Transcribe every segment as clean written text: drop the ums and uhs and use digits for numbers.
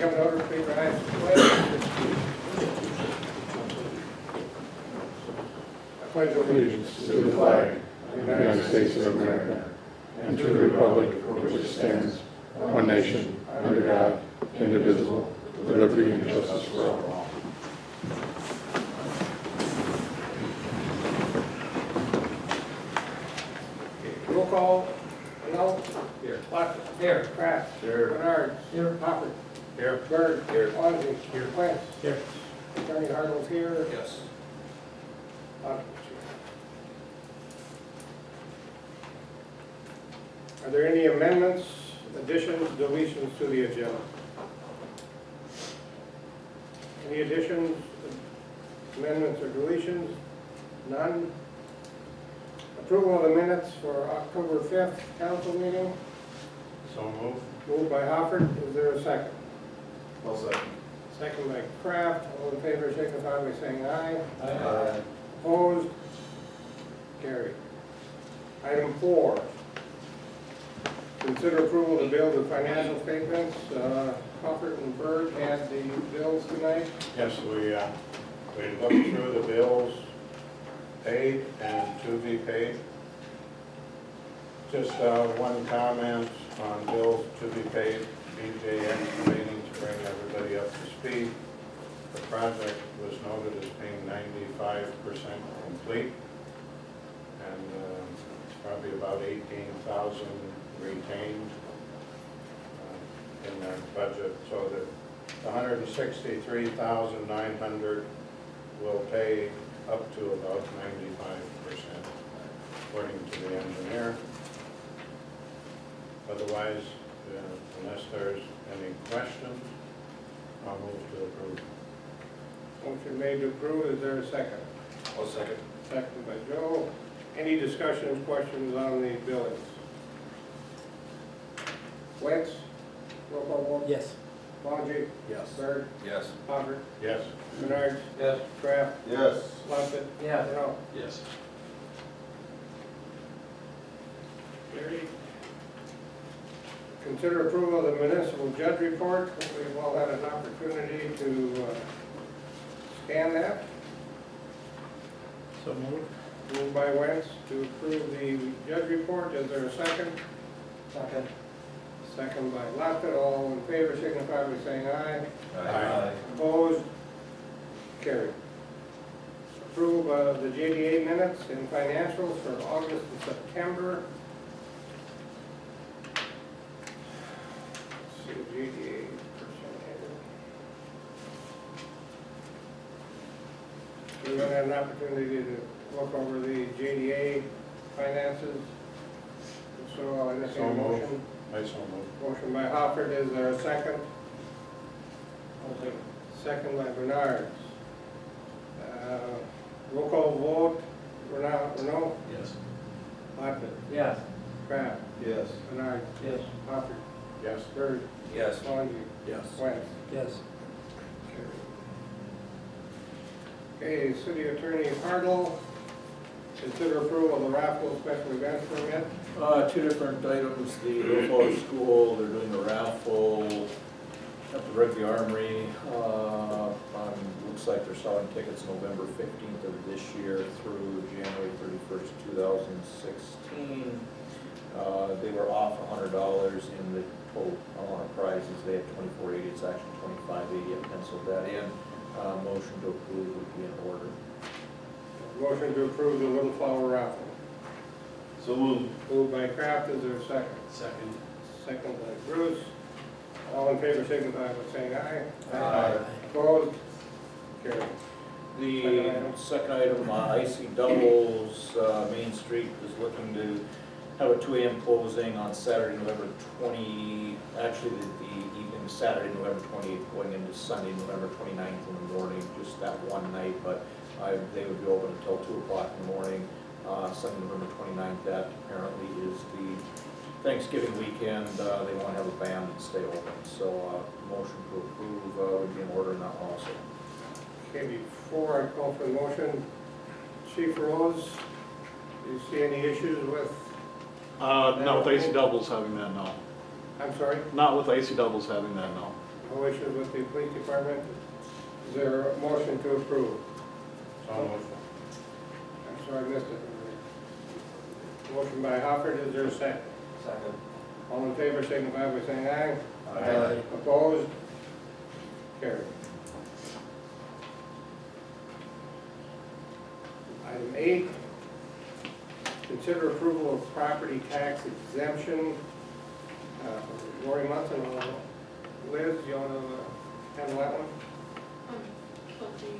come to order, please rise. I pledge Allegiance to the flag of the United States of America and to the republic for which it stands, one nation, under God, indivisible, with liberty and justice for all. Roll call. No. Here. Lockett. Here. Kraft. Here. Bernard. Here. Hopper. Here. Bird. Here. Fonzie. Here. Wentz. Here. Attorney Hardel's here. Yes. Lockett. Are there any amendments, additions, deletions to the agenda? Any additions, amendments, or deletions? None. Approval of the minutes for October 5th council meeting. So moved. Moved by Hofford. Is there a second? Well second. Second by Kraft. All in favor signify by saying aye. Aye. Opposed? Carried. Item 4. Consider approval of the bills and financial statements. Hofford and Bird had the bills tonight. Yes, we looked through the bills paid and to be paid. Just one comment on bills to be paid. BJ estimating to bring everybody up to speed. The project was noted as being 95% complete, and it's probably about 18,000 retained in their budget, so that 163,900 will pay up to about 95%, according to the engineer. Otherwise, unless there's any questions, I'll move to approve. Motion made to approve. Is there a second? I'll second. Second by Joe. Any discussions, questions on the billings? Wentz? Roll call vote. Yes. Fonzie? Yes. Bird? Yes. Hopper? Yes. Bernard? Yes. Kraft? Yes. Lockett? Yes. No. Yes. Carried. Consider approval of the municipal judge report. We've all had an opportunity to scan that. So moved. Moved by Wentz to approve the judge report. Is there a second? Second. Second by Lockett. All in favor signify by saying aye. Aye. Opposed? Carried. Approve the JDA minutes and financials for August and September. Let's see, JDA personnel. We're going to have an opportunity to look over the JDA finances. So I'll entertain a So moved. motion. I so move. Motion by Hofford. Is there a second? Second by Bernard. Roll call vote. Renaud? Yes. Lockett? Yes. Kraft? Yes. Bernard? Yes. Hofford? Yes. Bird? Yes. Fonzie? Yes. Wentz? Yes. Okay, City Attorney Hardel. Consider approval of the raffle special event permit. Two different items, the Little School, they're doing a raffle at the Rugby Armory. Looks like they're selling tickets November 15th of this year through January 31st, 2016. They were off $100 in the total amount of prizes. They had $24.80, it's actually $25.80. I penciled that in. Motion to approve would be in order. Motion to approve the Little Flower raffle. So moved. Moved by Kraft. Is there a second? Second. Second by Bruce. All in favor signify by saying aye. Aye. Opposed? Carried. The second item, Icy Doubles, Main Street is looking to have a 2 a.m. closing on Saturday, November 20, actually the evening, Saturday, November 28th, going into Sunday, November 29th in the morning, just that one night, but they would be open until 2 o'clock in the morning. Sunday, November 29th, that apparently is the Thanksgiving weekend. They want to have a band and stay open, so motion to approve would be in order now also. Okay, before I call for the motion, Chief Rose, do you see any issues with? Not with AC doubles having that, no. I'm sorry? Not with AC doubles having that, no. No issues with the police department. Is there a motion to approve? So motion. I'm sorry, I missed it. Motion by Hofford, is there a second? Second. All in favor, signify by saying aye. Aye. Opposed? Carried. Item 8, consider approval of property tax exemption. Lori Munson, Liz, you want to handle that one? Kelsey.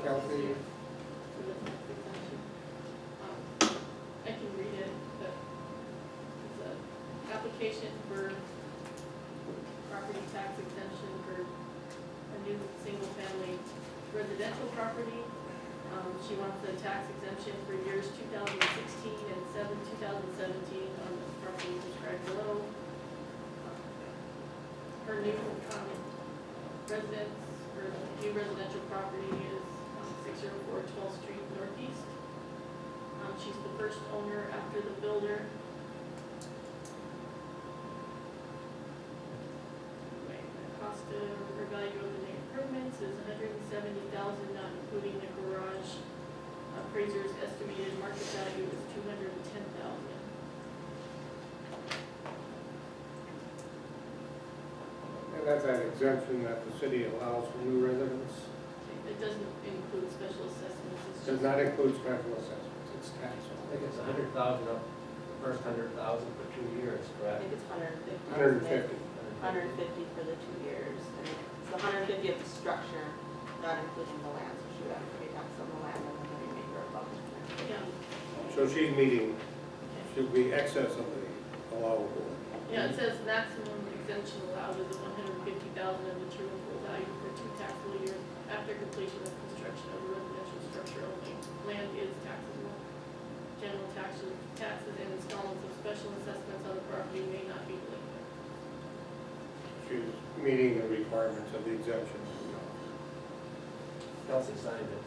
Kelsey. For the tax exemption. I can read it, but it's an application for property tax exemption for a new single-family residential property. She wants a tax exemption for years 2016 and 2017 on the property described below. Her new residence, or new residential property is 604 12th Street Northeast. She's the first owner after the builder. Anyway, the cost of, or value of the improvements is $170,000, not including the garage. Appraiser's estimated market value is $210,000. And that's an exemption that the city allows for new residents. It doesn't include special assessments. It's Does just, not include special assessments, it's tax I only. think it's 100,000 up, the first 100,000 for 2 years, I correct? think it's 150. 150. 150 for the 2 years, and it's the 150 of the structure, not including the land, so she would have to pay tax on the land and then the remainder above it. yeah, So she's meeting, should be excess of the allowable. yeah, it says maximum exemption allowed is $150,000 of the true and full value for 2 taxable years after completion of construction of a residential structure only. Land is taxable. General taxes and installments of special assessments on the property may not be delinquent. She's meeting the requirements of the exemption. Kelsey signed it.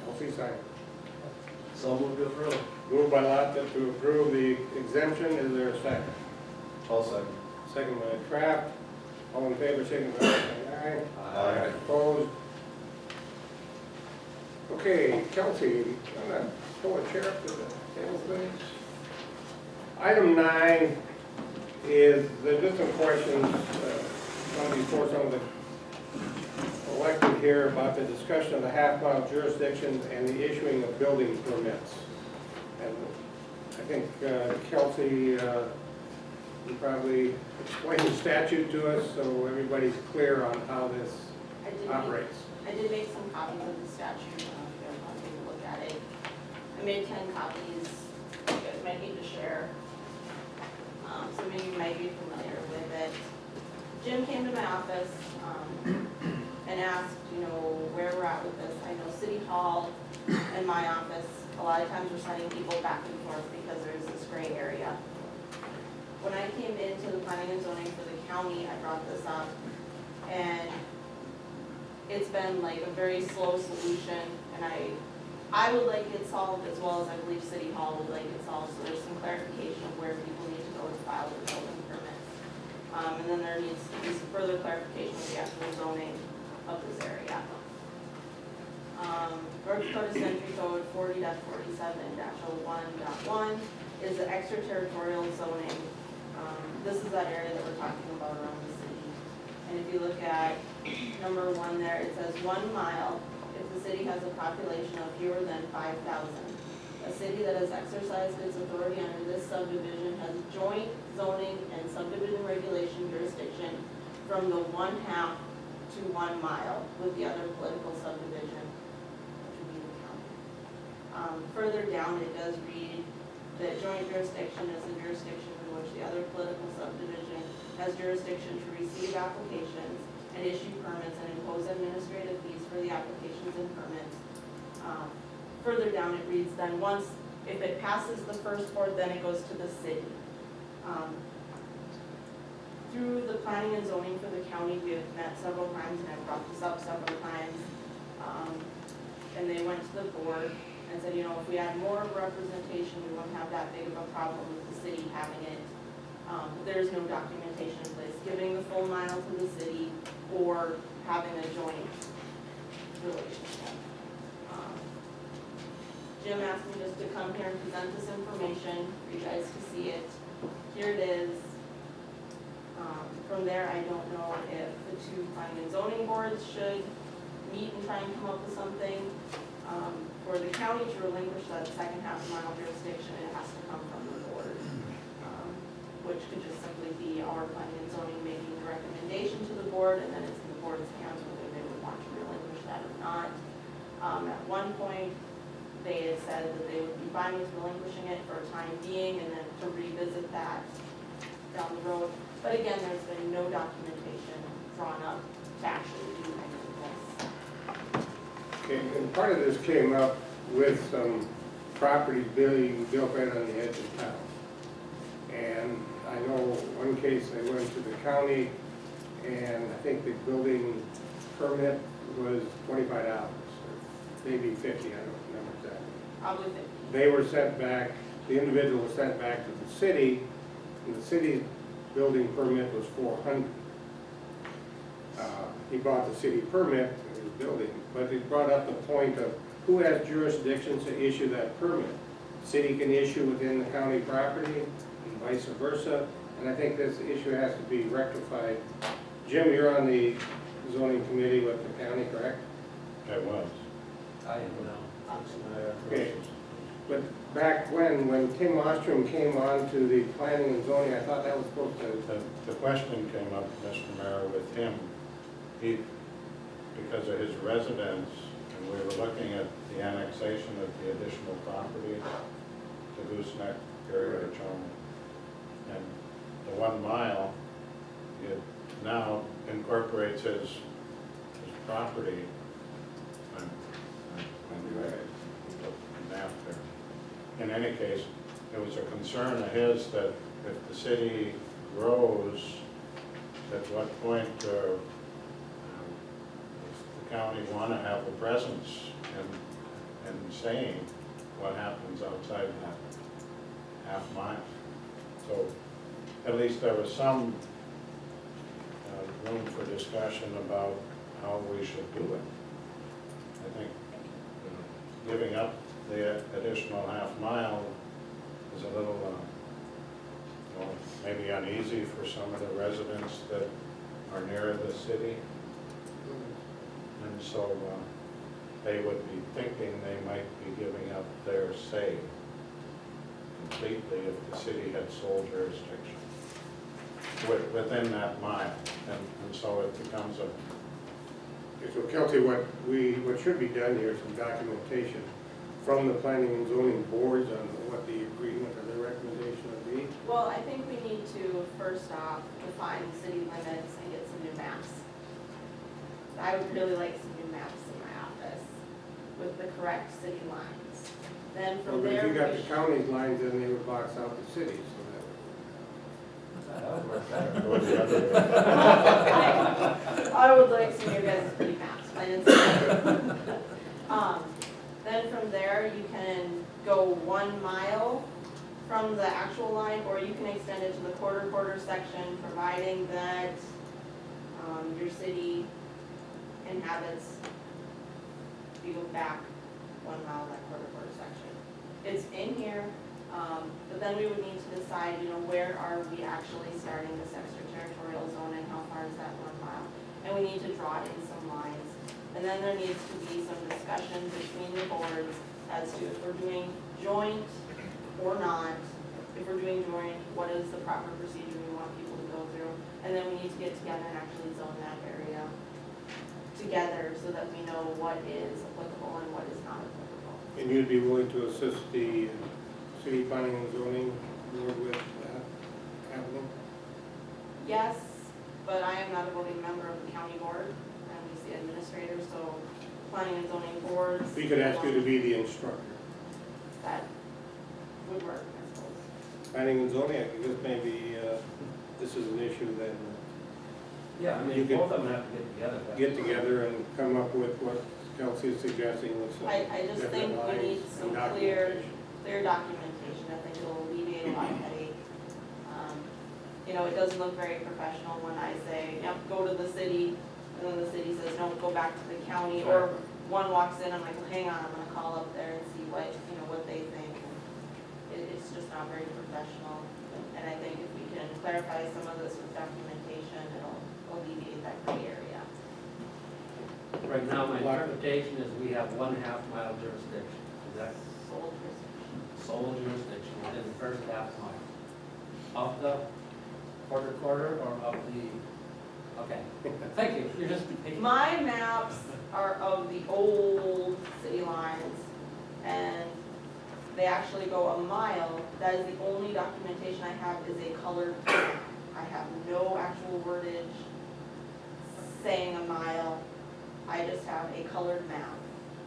Kelsey signed. So move to approve. Moved by Lotta to approve the exemption, is there a second? All second. Second by Kraft, all in favor, signify by saying aye. Aye. Opposed? Okay, Kelsey, I'm gonna pull a chair up to the table, please. Item 9 is, there's just some questions, before some of the elected here about the discussion of the half-mile jurisdiction and the issuing of building permits. And I think Kelsey, you probably explain the statute to us so everybody's clear on how this operates. I did make some copies of the statute, if you guys want to take a look at it. I made 10 copies, you guys might need to share. So maybe you might be familiar with it. Jim came to my office and asked, where we're at with this. I know City Hall and my office, a lot of times we're sending people back and forth because there's this gray area. When I came into the planning and zoning for the county, I brought this up, and it's been like a very slow solution, and I would like it solved as well as I believe City Hall would like it solved, so there's some clarification of where people need to go to file their building permits. And then there needs to be some further clarification of the actual zoning of this area. North Dakota Century Code 40-47-01.1 is the extraterritorial zoning. This is that area that we're talking about around the city. And if you look at number 1 there, it says 1 mile if the city has a population of fewer than 5,000. A city that has exercised its authority under this subdivision has joint zoning and subdivision regulation jurisdiction from the 1/2 to 1 mile with the other political subdivision, which would be the county. Further down, it does read that joint jurisdiction is a jurisdiction in which the other political subdivision has jurisdiction to receive applications and issue permits and impose administrative fees for the applications and permits. Further down, it reads then if it passes the first board, then it goes to the city. Through the planning and zoning for the county, we have met several times, and I've brought this up several times. And they went to the board and said, if we had more representation, we wouldn't have that big of a problem with the city having it There's no documentation in place, giving the full mile to the city or having a joint relationship. Jim asked me just to come here and present this information for you guys to see it. Here it is. From there, I don't know if the two planning and zoning boards should meet and try and come up with something. For the county to relinquish that second half mile jurisdiction, it has to come from the board, which could just simply be our planning and zoning making the recommendation to the board, and then it's in the board's hands whether they would want to relinquish that or not. At one point, they had said that they would be fine with relinquishing it for a time being, and then to revisit that down the road. But again, there's been no documentation drawn up to actually do any of this. Okay, and part of this came up with some properties being built right on the edge of town. And I know one case they went to the county, and I think the building permit was $25, or maybe 50, I don't remember exactly. Probably 50. They were sent back, the individual was sent back to the city, and the city's building permit was $400. He bought the city permit for his building, but it brought up the point of who has jurisdictions to issue that permit. City can issue within the county property and vice versa, and I think this issue has to be rectified. Jim, you're on the zoning committee with the county, correct? I was. I don't know. Okay. But back when Tim Ostrom came on to the planning and zoning, I thought that was supposed to, The question came up, Mr. Mayor, with him. He, because of his residence, and we were looking at the annexation of the additional property to Gooseneck area of Choma. And the 1 mile, it now incorporates his property. After. In any case, it was a concern of his that if the city grows, at what point does the county want to have a presence in saying what happens outside that half mile? So at least there was some room for discussion about how we should do it. I think giving up the additional half mile is a little, maybe uneasy for some of the residents that are near the city. And so they would be thinking they might be giving up their say completely if the city had sole jurisdiction within that mile. And so it becomes a so Kelsey, what should be done here is some documentation from the planning and zoning boards on what the agreement or the recommendation would be. Well, I think we need to, first off, define city limits and get some new maps. I would really like some new maps in my office with the correct city lines. Then Well, from but if there. you got we the county's lines, then they would box out the city, so That would work better. go the other way. I would like some of your guys' pretty maps, I didn't say that. Then from there, you can go 1 mile from the actual line, or you can extend it to the quarter section, providing that, your city inhabits, you go back 1 mile in that quarter section. It's in here, but then we would need to decide, where are we actually starting this extraterritorial zone and how far is that 1 mile? And we need to draw in some lines. And then there needs to be some discussion between the boards as to if we're doing joint or not. If we're doing joint, what is the proper procedure we want people to go through? And then we need to get together and actually zone that area together so that we know what is applicable and what is not applicable. and you'd be willing to assist the city planning and zoning board with that happening? Yes, but I am not a voting member of the county board. I'm just the administrator, so planning and zoning boards. We could ask you to be the instructor. That would work, I suppose. Planning and zoning, I think this may be, this is an issue that Yeah, I You mean, could both of them have to get together. get together and come up with what Kelsey is suggesting with some I just think different we need lines some and clear documentation. documentation. I think it'll alleviate a lot of headache. it doesn't look very professional when I say, yep, go to the city, and then the city says, no, go back to the county, or one walks in, I'm like, well, hang on, I'm gonna call up there and see what they think. It's just not very professional, and I think if we can clarify some of this with documentation, it'll alleviate that gray area. Right now, my interpretation is we have 1/2 mile jurisdiction. Is that Sole jurisdiction. sole jurisdiction within the first half mile? Of the quarter or of the, okay, thank you, you're just. My maps are of the old city lines, and they actually go a mile. That is the only documentation I have is a colored map. I have no actual wordage saying a mile. I just have a colored map.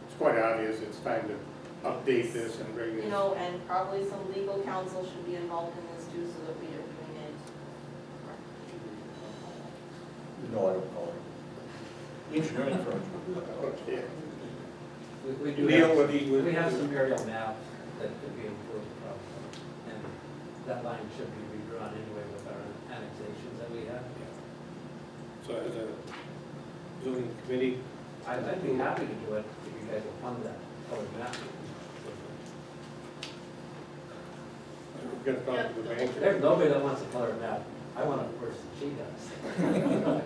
It's quite obvious, it's time to update this and bring this. And probably some legal counsel should be involved in this too, so that we are doing it correctly. No, I don't call it. Engineering firm. Okay. We do Neil, have, what do you? we have some aerial maps that could be improved probably. And that line should be redrawn anyway with our annexations that we have. So as a zoning committee, I'd be happy to do it if you guys will fund that colored map. we're gonna talk to the banker. There's nobody that wants a colored map. I want it worse than she does.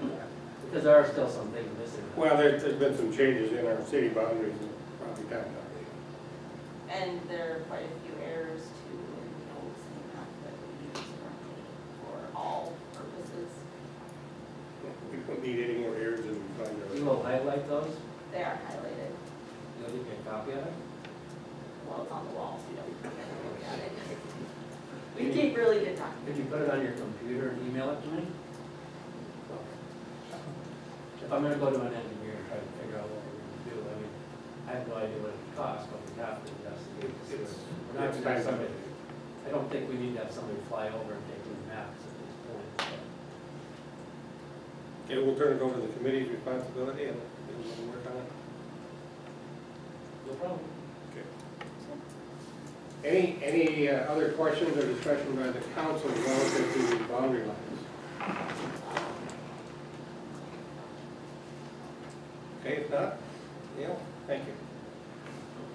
Because there are still some things missing. Well, there's been some changes in our city boundaries and probably time to And there are quite a few errors too in the old city map that we use currently for all purposes. we don't need any more errors than we find You out. will highlight those, They are highlighted. you'll give me a copy of it. Well, it's on the wall, so you don't have to look at it. We keep really good time. Could you put it on your computer and email it to me? If I'm gonna go to an engineer and try to figure out what we're gonna do, I mean, I have no idea what it costs, but we have to investigate. to see what- We're not It's gonna have time. somebody, I don't think we need to have somebody fly over and take these maps at this point. but- Okay, we'll turn it over to the committee's responsibility and we'll work on it. No problem. Okay. Any other questions or discussion by the council relative to the boundary lines? Okay, if not, Neil, thank you.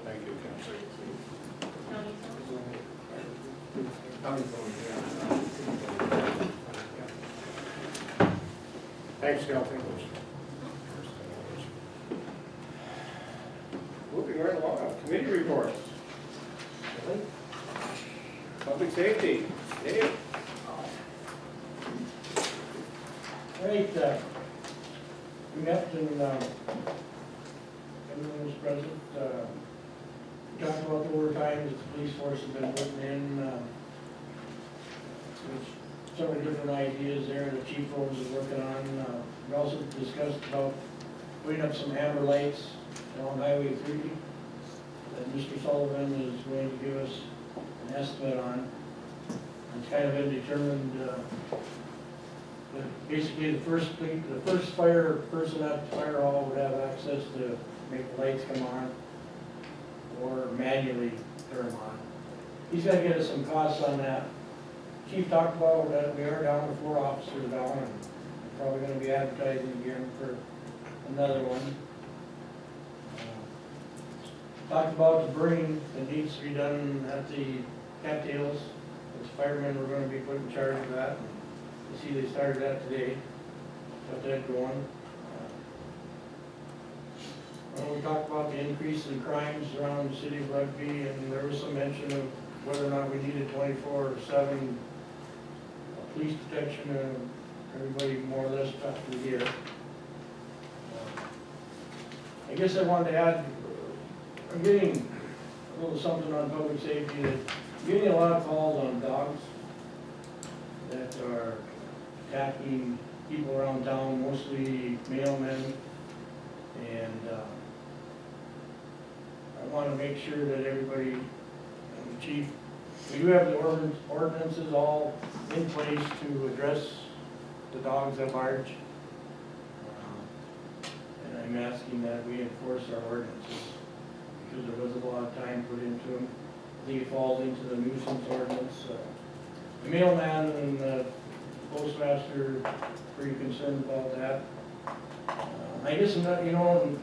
Thank you, Council. County zone. County zone, yeah. Thanks, Kelsey. Moving right along, committee reports. Really? Public safety, Dave. Right, we met and everyone was present. We talked about the overtime that the police force has been putting in. There's so many different ideas there that Chief Rose is working on. We also discussed about putting up some amber lights along Highway 3 that Mr. Sullivan is going to give us an estimate on. It's kind of been determined, but basically the first fire person at the fire hall would have access to make the lights come on or manually turn them on. He's gonna get us some costs on that. Chief talked about that we are down to 4 officers down and probably gonna be advertising again for another one. Talked about the burning that needs to be done at the cattails. The firemen were gonna be put in charge of that. You see, they started that today, got that going. We talked about the increase in crimes around the city of Rugby, and there was some mention of whether or not we needed 24/7 police protection, and everybody more or less up to here. I guess I wanted to add, I'm getting a little something on public safety, that I'm getting a lot of calls on dogs that are attacking people around town, mostly mailmen. And I want to make sure that everybody, and the chief, we do have the ordinances all in place to address the dogs at large. And I'm asking that we enforce our ordinances, because there was a lot of time put into them. I think it falls into the nuisance ordinance. The mailman and the postmaster pretty concerned about that. I guess, you know,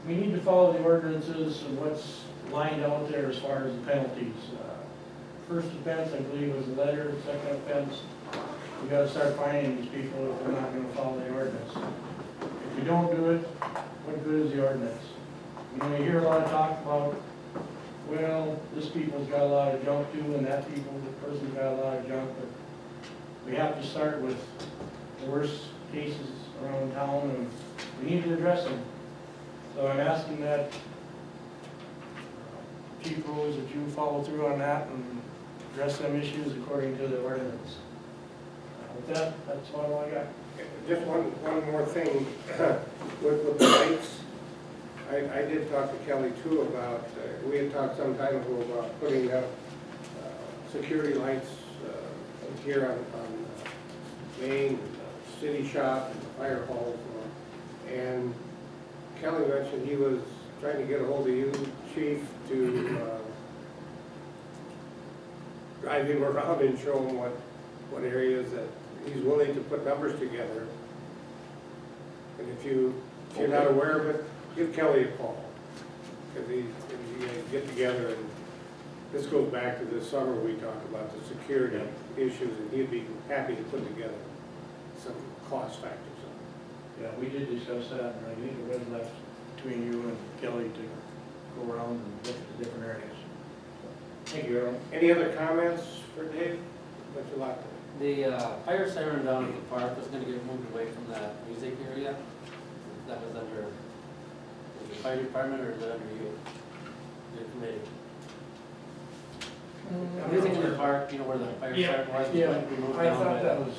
we need to follow the ordinances and what's lined out there as far as the penalties. First offense, I believe, was a letter. Second offense, we gotta start finding these people if they're not gonna follow the ordinance. If we don't do it, what good is the ordinance? You know, you hear a lot of talk about, well, this people's got a lot of junk too, and that person's got a lot of junk, but we have to start with the worst cases around town, and we need to address them. So I'm asking that Chief Rose, that you follow through on that and address them issues according to the ordinance. With that, that's all I got. Just one more thing, with the lights, I did talk to Kelly too about, we had talked some time ago about putting up security lights here on Main, City Shop, and the fire hall. And Kelly mentioned he was trying to get a hold of you, Chief, to drive him around and show him what areas that he's willing to put numbers together. And if you're not aware of it, give Kelly a call. Because he get together, and this goes back to this summer we talked about the security issues, and he'd be happy to put together some cost factors. Yeah, we did discuss that, and I think it was left between you and Kelly to go around and look at the different areas. Thank you, Earl. Any other comments for Dave? What's your lot? The fire siren down at the park was gonna get moved away from that music area. That was under the fire department, or is it under you, your committee? Music in the park, you know where the fire siren was? Yeah, might be moved I down thought by that the- was,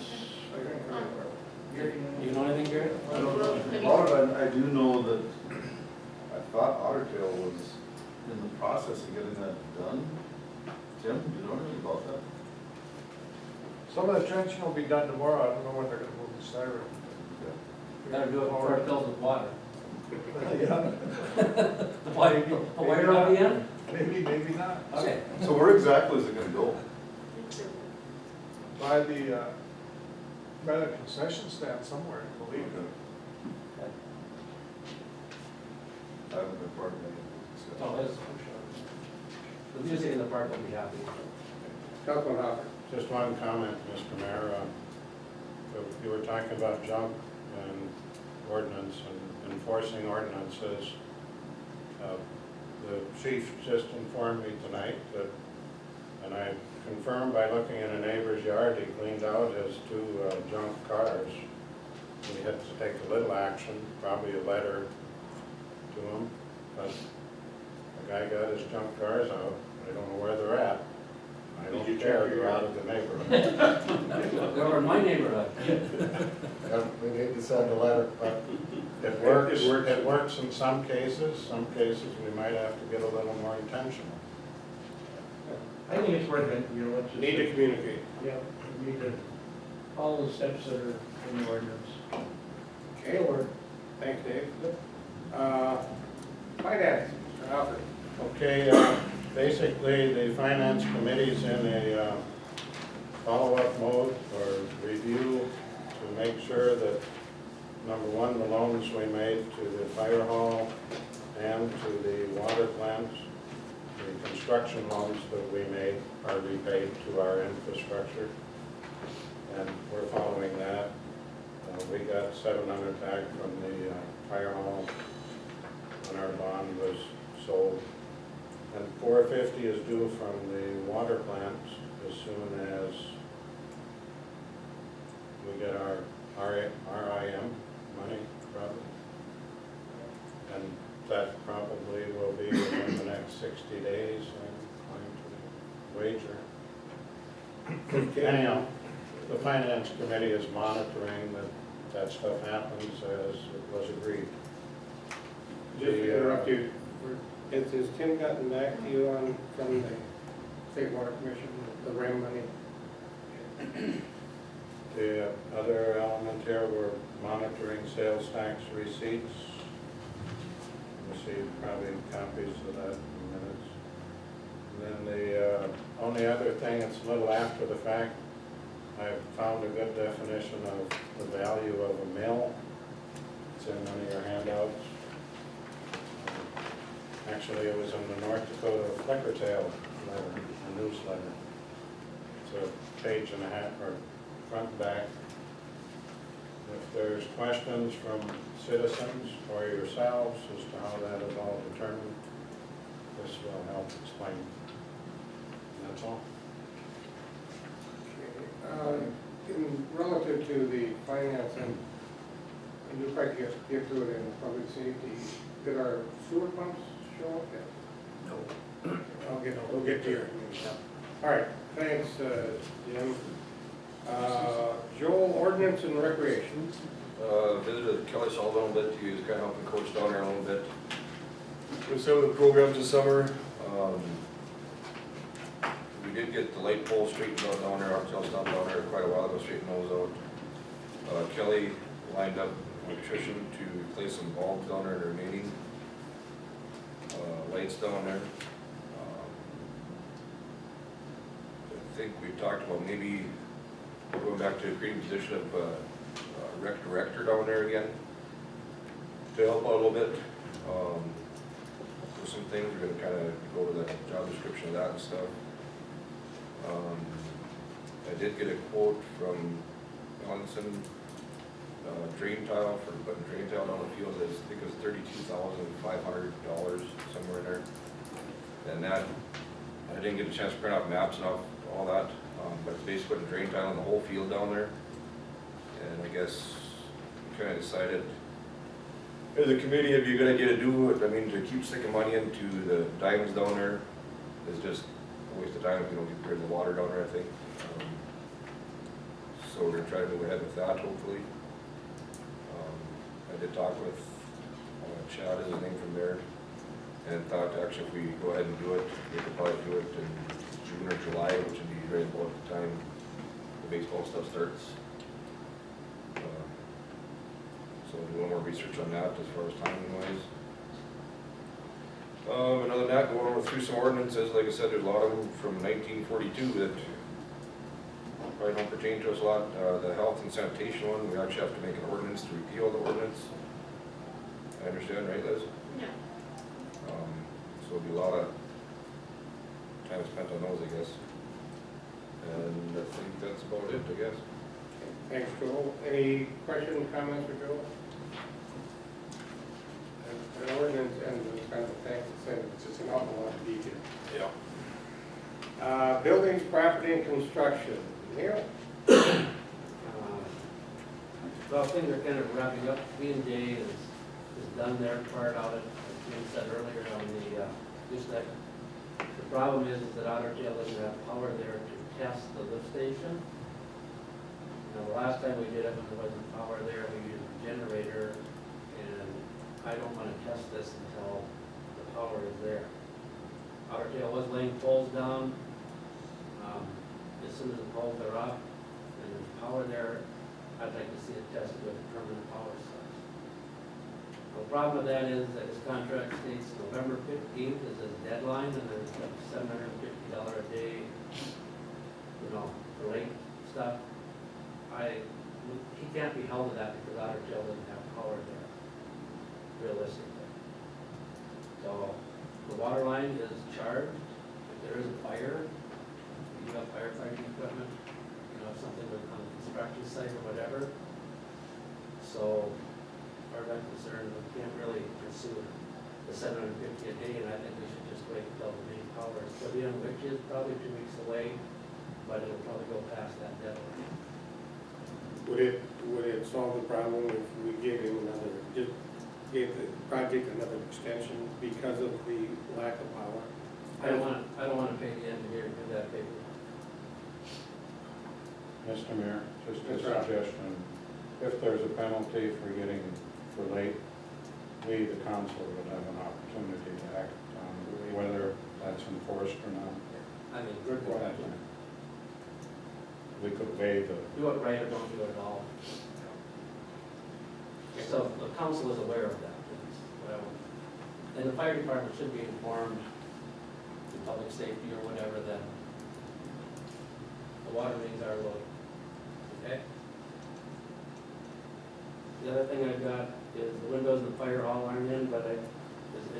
You know anything, Gary? I don't know. Well, I do know that, I thought Otter Tail was in the process of getting that done. Tim, do you know anything about that? Some of the trenching will be done tomorrow, I don't know when they're gonna move the siren. Better do it before it fills with water. Yeah. The wire will be in? Maybe not. Okay. So where exactly is it gonna go? By the concession stand somewhere, I believe. I haven't been part of any Oh, of it's, the music in the park will be happy. Councilman Hopper. Just one comment, Mr. Mayor. You were talking about junk and ordinance and enforcing ordinances. The chief just informed me tonight that, and I confirmed by looking in a neighbor's yard, he cleaned out his two junk cars. We had to take a little action, probably a letter to him, but the guy got his junk cars out. I don't know where they're at. I don't care, they're out of the neighborhood. They were in my neighborhood. We need to send a letter, but it works, it works in some cases we might have to get a little more intentional. I think it's worth it, you know, it's just. Need to communicate. Yeah, we need to follow the steps that are in the ordinance. Okay, thanks, Dave. Finance, Mr. Hopper. Okay, basically, the finance committee's in a follow-up mode or review to make sure that, number one, the loans we made to the fire hall and to the water plants, the construction loans that we made are repaid to our infrastructure, and we're following that. We got $700 back from the fire hall when our bond was sold, and $450 is due from the water plants as soon as we get our RIM money, probably. And that probably will be within the next 60 days, I'm going to wager. Anyhow, the finance committee is monitoring that stuff happens as it was agreed. Just to interrupt you, has Tim gotten back to you from the State Water Commission, the RAM money? The other element here, we're monitoring sales tax receipts. We'll see probably copies of that in minutes. And then the only other thing, it's a little after the fact, I've found a good definition of the value of a mill. It's in one of your handouts. Actually, it was in the North Dakota Flicker Tail letter, a newsletter. It's a page and a half, or front and back. If there's questions from citizens or yourselves as to how that is all determined, this will help explain. And that's all. In relative to the financing, and you'll probably get to it in public safety, did our sewer pumps show up yet? No. We'll get to your. All right, thanks, Jim. Joel, ordinance and recreation. Visited Kelly Sullivan a little bit, he was kind of helping coach down there a little bit. With some of the programs this summer, We did get the light pole straightened out down there, I'll stop down there quite a while ago, straighten those out. Kelly lined up an electrician to replace some bulbs down there in the remaining lights down there. I think we talked about maybe going back to creating position of rec director down there again to help out a little bit. With some things, we're gonna kind of go over the job description of that and stuff. I did get a quote from Ellison, drain tile for putting drain tile down the field. I think it was $32,500 somewhere in there. And that, I didn't get a chance to print out maps and all that, but it's basically putting drain tile in the whole field down there. And I guess we kind of decided, as a committee, it'd be a good idea to do it. I mean, to keep sticking money into the diamonds down there is just a waste of time if we don't get rid of the water down there, I think. So we're gonna try to move ahead with that, hopefully. I did talk with Chad, is his name, from there, and thought actually if we go ahead and do it, we could probably do it in June or July, which would be right about the time the baseball stuff starts. So do a little more research on that as far as timing wise. And other than that, going over through some ordinances, like I said, there's a lot of them from 1942 that probably don't pertain to us a lot. The health and sanitation one, we actually have to make an ordinance to repeal the ordinance. I understand, right, Liz? Yeah. So it'll be a lot of time spent on those, I guess. And I think that's about it, I guess. Thanks, Joel. Any questions, comments for Joel? An ordinance and it's kind of a thank you, it's just an awful lot of detail. Yeah. Buildings, property, and construction. Neil? Well, things are kind of wrapping up. B&J has done their part of it, as Jim said earlier on the gooseneck. The problem is that Otter Tail doesn't have power there to test the lift station. Now, the last time we did it, when there wasn't power there, we used a generator, and I don't want to test this until the power is there. Otter Tail was laying poles down. As soon as the poles are up and there's power there, I'd like to see it tested with a permanent power source. The problem with that is that his contract states November 15th is his deadline, and there's like $750 a day, for late stuff. He can't be held to that because Otter Tail doesn't have power there, realistically. So the water line is charged. If there is a fire, you have firefighting equipment, if something was on the construction site or whatever. So, as far as I'm concerned, we can't really pursue the $750 a day, and I think we should just wait until the main power is put in, which is probably 2 weeks away, but it'll probably go past that deadline. Would it solve the problem if we gave him just gave the project another extension because of the lack of power? I don't want to pay the engineer to do that paper. Mr. Mayor, just a That's right. suggestion, if there's a penalty for late, we, the council, would have an opportunity to act on whether that's enforced or not. I mean, good point. We could waive the, Do it right or don't do it at all. So the council is aware of that. And the fire department should be informed, the public safety or whatever, that the water mains are low. Okay? The other thing I've got is the windows and the fire hall aren't in, but as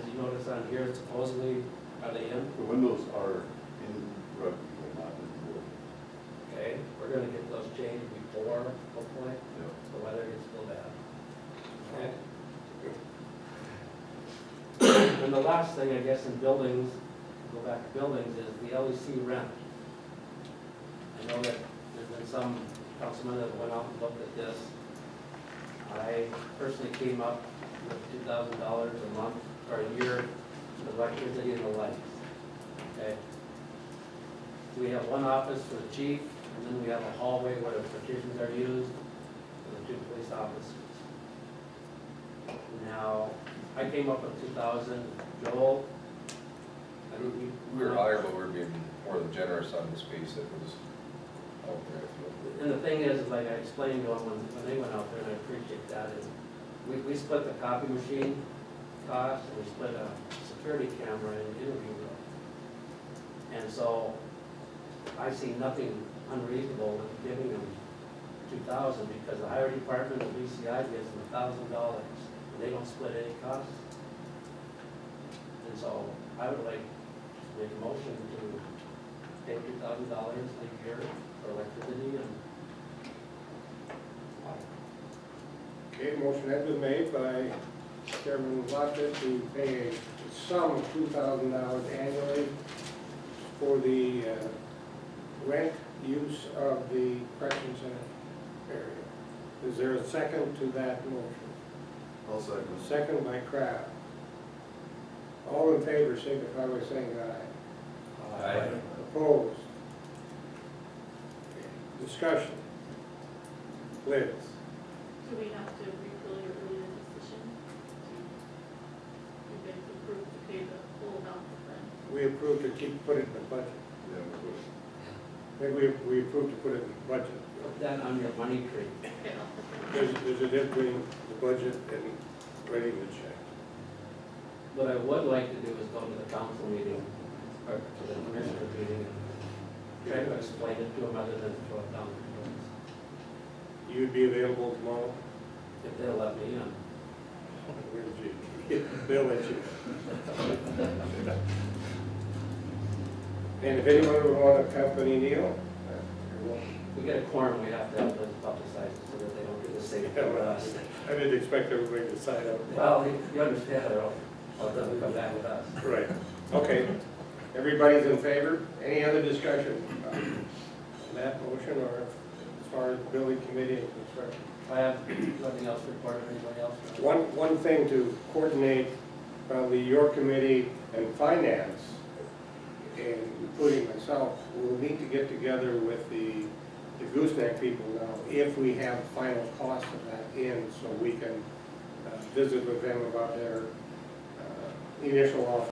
you notice on here, it's supposedly, are they in? The windows are in Rugby, they're not in wood. Okay, we're gonna get those changed before, hopefully, Yep. the weather gets so bad. Okay? And the last thing, I guess, in buildings, go back to buildings, is the LEC rent. I know that there's been some councilmen that went out and looked at this. I personally came up with $2,000 a month or a year for the electricity and the lights. Okay? We have one office for the chief, and then we have a hallway where the partitions are used for the 2 police officers. Now, I came up with 2,000. Joel? We were higher, but we were being more than generous on the space that was out there, I feel. And the thing is, like I explained to them when they went out there, and I appreciate that, is we split the copy machine cost, and we split a security camera and interview room. And so I see nothing unreasonable with giving them 2,000, because the highway department of BCI gives them $1,000, and they don't split any costs. And so I would like to make a motion to pay $2,000 a year for electricity and water. Okay, motion has been made by Chairman Lockett to pay a sum of $2,000 annually for the rent use of the correction center area. Is there a second to that motion? I'll second. Second by Kraft. All in favor, signify by saying aye. Aye. Opposed? Discussion. Liz? Do we have to refill your earlier decision? You guys approved to pay the full amount of rent? We approved to put it in the budget. Yeah, we would. Maybe we approved to put it in the budget. Put that on your money tree. Okay, There's a difference between the budget and writing the check. What I would like to do is go to the council meeting, or to the commissioner meeting, and try to explain it to them other than throw it down the roads, You'd be available tomorrow? if they'll let me in. Where did you? They'll let you. And if anyone would want to accompany Neil, you're welcome. If we get a quorum, we have to have this publicized so that they don't do the same thing with us. I didn't expect everybody to sign up. Well, you understand, it doesn't come back with us. Right, okay. Everybody's in favor? Any other discussion on that motion or as far as the building committee is concerned? I have nothing else to report, or anybody else? One thing to coordinate, probably your committee and finance, and including myself, we'll need to get together with the gooseneck people now, if we have final cost of that in, so we can visit with them about their initial offer.